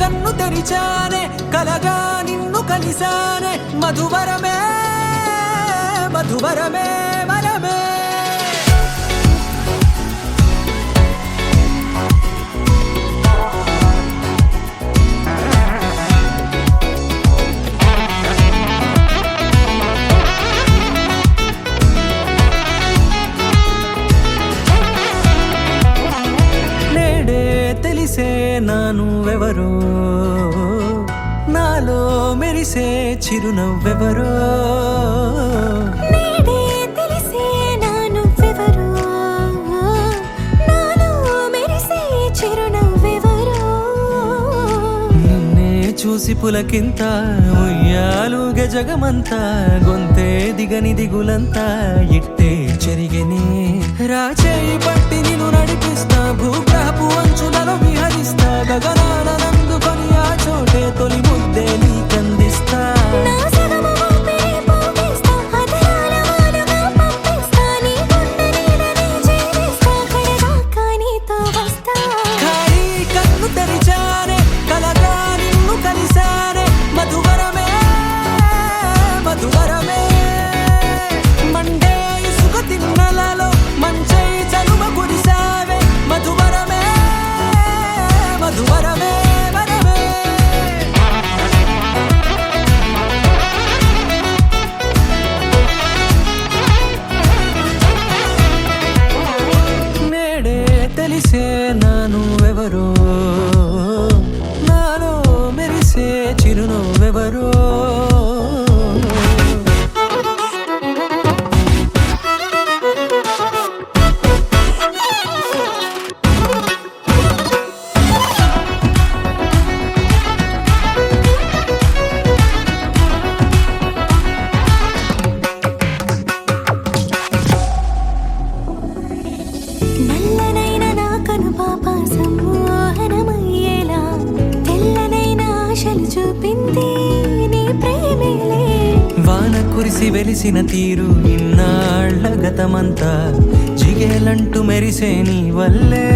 కన్ను తెరిచానే కలగా నిన్ను కలిసానే మధువరమే మధువరమే వరమే నానువెవరో నాలో మెరిసే చిరునవ్వెవరో నేడే తెలిసే నానువెవరో నాలో మెరిసే చిరునవ్వెవరో నిన్నే చూసి పులకింత ఉయ్యాలుగ జగమంతా గొంతే దిగని దిగులంతా ఇట్టే చెరిగనే రాచేయి పట్టి నిన్ను నడిపిస్తా భూగ్రహపు అంచులలో విహరిస్తా గగనాన నందుకొని ఆ చోటే తొలి ముద్దే నీకందిస్తా నా సగము ఊపిరి పోగిస్తా అదరాల వాలుగా పంపిస్తా నీ గుండె నీడనే జీవిస్తా కడదాకా నీతో వస్తా ఖాళీ కన్ను తెరిచానే కలగా నిన్ను కలిసానే మధువరమే మధువరమే మండే ఇసుక తిన్నలలో మంచై చలువ కురిసావే మధువరమే మధువరమే వరమే నేడే తెలిసే నానువెవరో నాలో మెరిసే చిరునవ్వెవరో నల్లనైన నా కనుపాప సమ్మోహనమయ్యేలా తెల్లనైన ఆశలు చూపింది నీ ప్రేమేలే వాన కురిసి వెలిసిన తీరు ఇన్నాళ్ల గతమంతా జిగేలంటూ మెరిసే నీ వల్లే